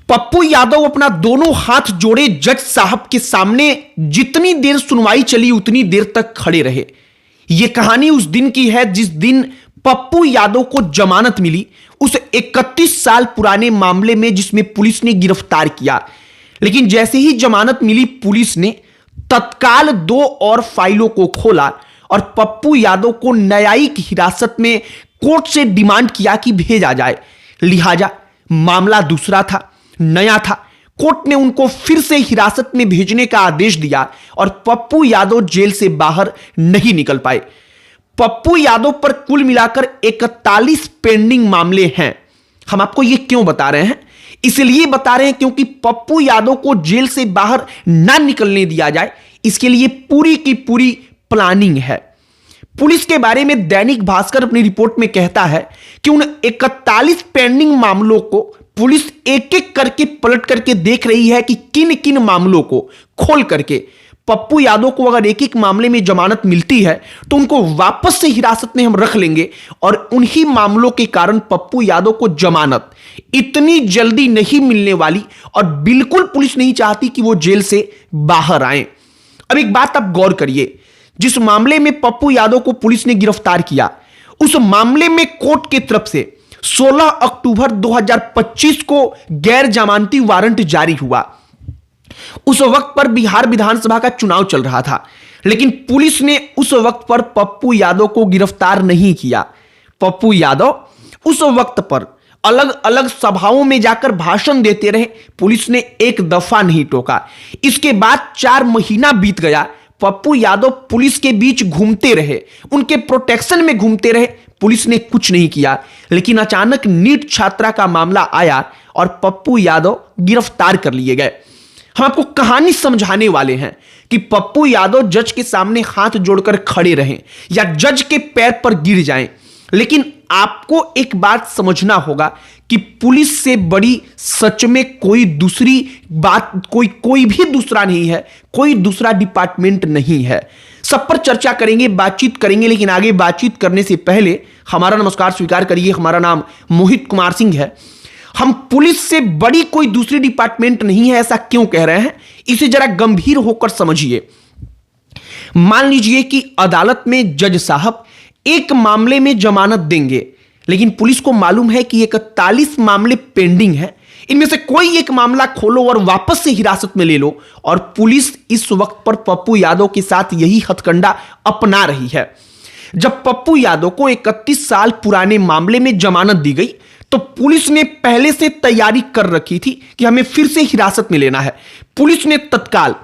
पप्पू यादव अपना दोनों हाथ जोड़े जज साहब के सामने जितनी देर सुनवाई चली उतनी देर तक खड़े रहे। यह कहानी उस दिन की है जिस दिन पप्पू यादव को जमानत मिली उस 31 साल पुराने मामले में जिसमें पुलिस ने गिरफ्तार किया। लेकिन जैसे ही जमानत मिली पुलिस ने तत्काल 2 और फाइलों को खोला और पप्पू यादव को न्यायिक हिरासत में कोर्ट से डिमांड किया कि भेजा जाए। लिहाजा मामला दूसरा था, नया था। कोर्ट ने उनको फिर से हिरासत में भेजने का आदेश दिया और पप्पू यादव जेल से बाहर नहीं निकल पाए। पप्पू यादव पर कुल मिलाकर 41 पेंडिंग मामले हैं। हम आपको यह क्यों बता रहे हैं? इसलिए बता रहे हैं क्योंकि पप्पू यादव को जेल से बाहर ना निकलने दिया जाए, इसके लिए पूरी की पूरी प्लानिंग है। पुलिस के बारे में दैनिक भास्कर अपनी रिपोर्ट में कहता है कि उन 41 पेंडिंग मामलों को पुलिस एक एक करके पलट करके देख रही है कि किन किन मामलों को खोल करके पप्पू यादव को अगर एक एक मामले में जमानत मिलती है तो उनको वापस से हिरासत में हम रख लेंगे और उन्हीं मामलों के कारण पप्पू यादव को जमानत इतनी जल्दी नहीं मिलने वाली और बिल्कुल पुलिस नहीं चाहती कि वो जेल से बाहर आए। अब एक बात आप गौर करिए, जिस मामले में पप्पू यादव को पुलिस ने गिरफ्तार किया उस मामले में कोर्ट की तरफ से 16 अक्टूबर 2025 को गैर जमानती वारंट जारी हुआ। उस वक्त पर बिहार विधानसभा का चुनाव चल रहा था, लेकिन पुलिस ने उस वक्त पर पप्पू यादव को गिरफ्तार नहीं किया। पप्पू यादव उस वक्त पर अलग अलग सभाओं में जाकर भाषण देते रहे, पुलिस ने एक दफा नहीं टोका। इसके बाद 4 महीना बीत गया, पप्पू यादव पुलिस के बीच घूमते रहे, उनके प्रोटेक्शन में घूमते रहे, पुलिस ने कुछ नहीं किया। लेकिन अचानक नीट छात्रा का मामला आया और पप्पू यादव गिरफ्तार कर लिए गए। हम आपको कहानी समझाने वाले हैं कि पप्पू यादव जज के सामने हाथ जोड़कर खड़े रहें या जज के पैर पर गिर जाएं, लेकिन आपको एक बात समझना होगा कि पुलिस से बड़ी सच में कोई दूसरी बात कोई भी दूसरा नहीं है, कोई दूसरा डिपार्टमेंट नहीं है। सब पर चर्चा करेंगे, बातचीत करेंगे, लेकिन आगे बातचीत करने से पहले हमारा नमस्कार स्वीकार करिए। हमारा नाम मोहित कुमार सिंह है। हम पुलिस से बड़ी कोई दूसरी डिपार्टमेंट नहीं है, ऐसा क्यों कह रहे हैं इसे जरा गंभीर होकर समझिए। मान लीजिए कि अदालत में जज साहब एक मामले में जमानत देंगे, लेकिन पुलिस को मालूम है कि 41 मामले पेंडिंग हैं, इनमें से कोई एक मामला खोलो और वापस से हिरासत में ले लो। और पुलिस इस वक्त पर पप्पू यादव के साथ यही हथकंडा अपना रही है। जब पप्पू यादव को 31 साल पुराने मामले में जमानत दी गई तो पुलिस ने पहले से तैयारी कर रखी थी कि हमें फिर से हिरासत में लेना है। पुलिस ने तत्काल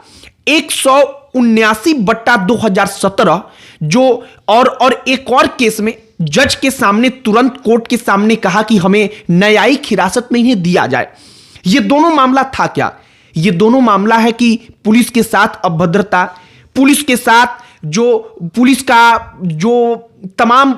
179/2017 जो और एक और केस में जज के सामने तुरंत कोर्ट के सामने कहा कि हमें न्यायिक हिरासत में इन्हें दिया जाए। यह दोनों मामला था क्या? यह दोनों मामला है कि पुलिस के साथ अभद्रता, पुलिस के साथ पुलिस का जो तमाम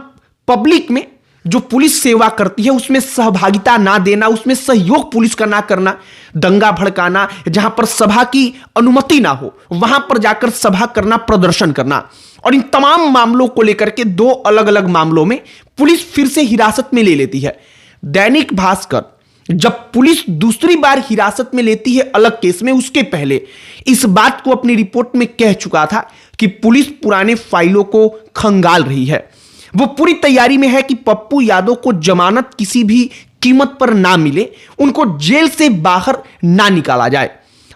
पब्लिक में जो पुलिस सेवा करती है उसमें सहभागिता ना देना, उसमें सहयोग पुलिस का ना करना, दंगा भड़काना, जहां पर सभा की अनुमति ना हो वहां पर जाकर सभा करना, प्रदर्शन करना। और इन तमाम मामलों को लेकर के 2 अलग अलग मामलों में पुलिस फिर से हिरासत में ले लेती है। दैनिक भास्कर जब पुलिस दूसरी बार हिरासत में लेती है अलग केस में, उसके पहले इस बात को अपनी रिपोर्ट में कह चुका था कि पुलिस पुराने फाइलों को खंगाल रही है। वो पूरी तैयारी में है कि पप्पू यादव को जमानत किसी भी कीमत पर ना मिले, उनको जेल से बाहर ना निकाला जाए।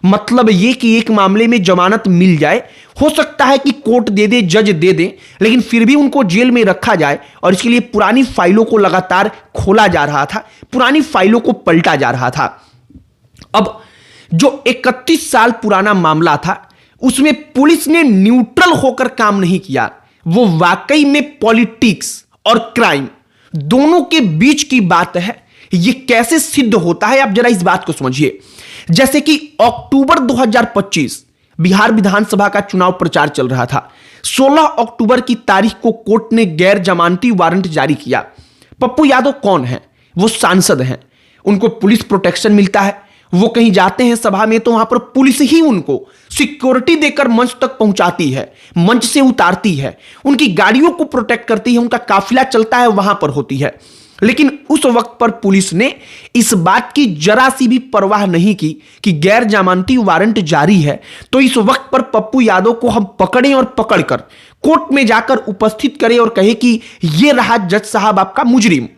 मतलब यह कि एक मामले में जमानत मिल जाए, हो सकता है कि कोर्ट दे दे, जज दे दे, लेकिन फिर भी उनको जेल में रखा जाए। और इसके लिए पुरानी फाइलों को लगातार खोला जा रहा था, पुरानी फाइलों को पलटा जा रहा था। अब जो 31 साल पुराना मामला था उसमें पुलिस ने न्यूट्रल होकर काम नहीं किया, वो वाकई में पॉलिटिक्स और क्राइम दोनों के बीच की बात है। यह कैसे सिद्ध होता है आप जरा इस बात को समझिए। जैसे कि अक्टूबर 2025 बिहार विधानसभा का चुनाव प्रचार चल रहा था। 16 अक्टूबर की तारीख को कोर्ट ने गैर जमानती वारंट जारी किया। पप्पू यादव कौन है? वो सांसद हैं, उनको पुलिस प्रोटेक्शन मिलता है। वो कहीं जाते हैं सभा में तो वहां पर पुलिस ही उनको सिक्योरिटी देकर मंच तक पहुंचाती है, मंच से उतारती है, उनकी गाड़ियों को प्रोटेक्ट करती है, उनका काफिला चलता है वहां पर होती है। लेकिन उस वक्त पर पुलिस ने इस बात की जरा सी भी परवाह नहीं की कि गैर जमानती वारंट जारी है, तो इस वक्त पर पप्पू यादव को हम पकड़ें और पकड़कर कोर्ट में जाकर उपस्थित करें और कहें कि यह रहा जज साहब आपका मुजरिम।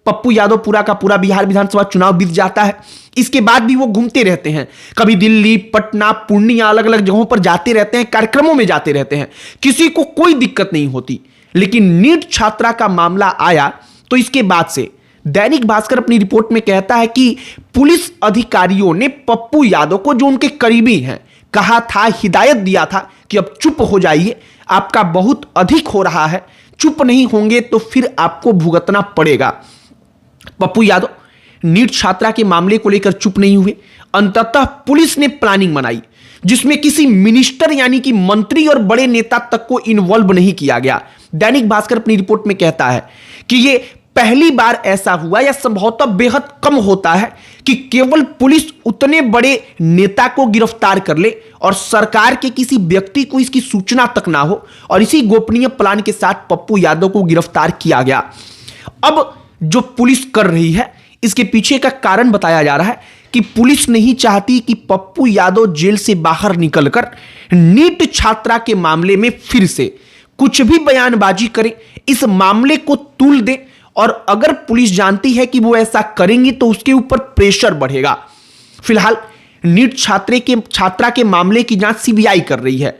पप्पू यादव पूरा का पूरा बिहार विधानसभा चुनाव बीत जाता है, इसके बाद भी वो घूमते रहते हैं, कभी दिल्ली, पटना, पूर्णिया, अलग अलग जगहों पर जाते रहते हैं, कार्यक्रमों में जाते रहते हैं, किसी को कोई दिक्कत नहीं होती। लेकिन नीट छात्रा का मामला आया तो इसके बाद से दैनिक भास्कर अपनी रिपोर्ट में कहता है कि पुलिस अधिकारियों ने पप्पू यादव को, जो उनके करीबी हैं, कहा था, हिदायत दिया था कि अब चुप हो जाइए, आपका बहुत अधिक हो रहा है, चुप नहीं होंगे तो फिर आपको भुगतना पड़ेगा। पप्पू यादव नीट छात्रा के मामले को लेकर चुप नहीं हुए। अंततः पुलिस ने प्लानिंग बनाई जिसमें किसी मिनिस्टर यानी कि मंत्री और बड़े नेता तक को इन्वॉल्व नहीं किया गया। दैनिक भास्कर अपनी रिपोर्ट में कहता है कि यह पहली बार ऐसा हुआ या संभवतः बेहद कम होता है कि केवल पुलिस उतने बड़े नेता को गिरफ्तार कर ले और सरकार के किसी व्यक्ति को इसकी सूचना तक ना हो, और इसी गोपनीय प्लान के साथ पप्पू यादव को गिरफ्तार किया गया। अब जो पुलिस कर रही है इसके पीछे का कारण बताया जा रहा है कि पुलिस नहीं चाहती कि पप्पू यादव जेल से बाहर निकलकर नीट छात्रा के मामले में फिर से कुछ भी बयानबाजी करे, इस मामले को तूल दे, और अगर पुलिस जानती है कि वो ऐसा करेंगी तो उसके ऊपर प्रेशर बढ़ेगा। फिलहाल नीट छात्रा के मामले की जांच सीबीआई कर रही है।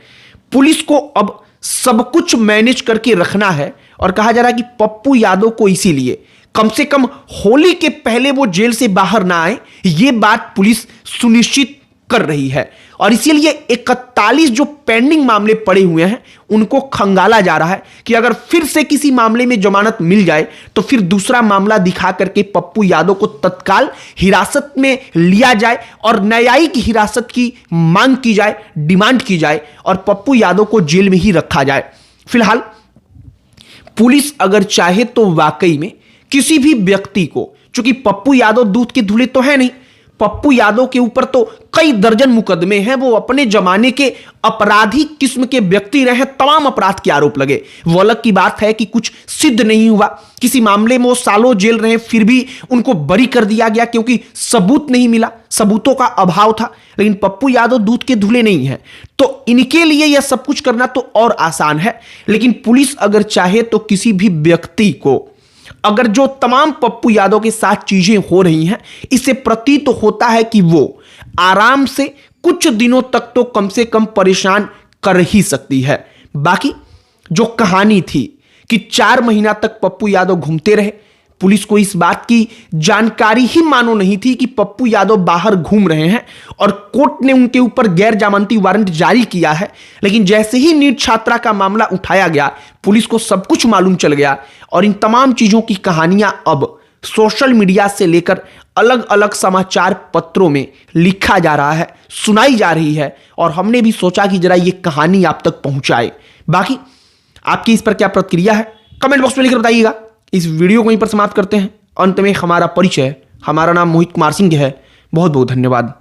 पुलिस को अब सब कुछ मैनेज करके रखना है और कहा जा रहा है कि पप्पू यादव को इसीलिए कम से कम होली के पहले वो जेल से बाहर ना आए, ये बात पुलिस सुनिश्चित कर रही है। और इसीलिए 41 जो पेंडिंग मामले पड़े हुए हैं उनको खंगाला जा रहा है कि अगर फिर से किसी मामले में जमानत मिल जाए तो फिर दूसरा मामला दिखा करके पप्पू यादव को तत्काल हिरासत में लिया जाए और न्यायिक हिरासत की मांग की जाए, डिमांड की जाए और पप्पू यादव को जेल में ही रखा जाए। फिलहाल पुलिस अगर चाहे तो वाकई में किसी भी व्यक्ति को, चूंकि पप्पू यादव दूध के धुले तो है नहीं, पप्पू यादव के ऊपर तो कई दर्जन मुकदमे हैं, वो अपने जमाने के अपराधी किस्म के व्यक्ति रहे, तमाम अपराध के आरोप लगे। वो अलग की बात है कि कुछ सिद्ध नहीं हुआ, किसी मामले में वो सालों जेल रहे, फिर भी उनको बरी कर दिया गया क्योंकि सबूत नहीं मिला, सबूतों का अभाव था। लेकिन पप्पू यादव दूध के धुले नहीं है, तो इनके लिए यह सब कुछ करना तो और आसान है। लेकिन पुलिस अगर चाहे तो किसी भी व्यक्ति को, अगर जो तमाम पप्पू यादव के साथ चीजें हो रही हैं, इससे प्रतीत तो होता है कि वो आराम से कुछ दिनों तक तो कम से कम परेशान कर ही सकती है। बाकी जो कहानी थी कि 4 महीना तक पप्पू यादव घूमते रहे, पुलिस को इस बात की जानकारी ही मानो नहीं थी कि पप्पू यादव बाहर घूम रहे हैं और कोर्ट ने उनके ऊपर गैर जमानती वारंट जारी किया है। लेकिन जैसे ही नीट छात्रा का मामला उठाया गया, पुलिस को सब कुछ मालूम चल गया और इन तमाम चीजों की कहानियां अब सोशल मीडिया से लेकर अलग अलग समाचार पत्रों में लिखा जा रहा है, सुनाई जा रही है, और हमने भी सोचा कि जरा ये कहानी आप तक पहुंचाए। बाकी आपकी इस पर क्या प्रतिक्रिया है कमेंट बॉक्स में लिखकर बताइएगा। इस वीडियो को यहीं पर समाप्त करते हैं। अंत में हमारा परिचय, हमारा नाम मोहित कुमार सिंह है। बहुत बहुत धन्यवाद।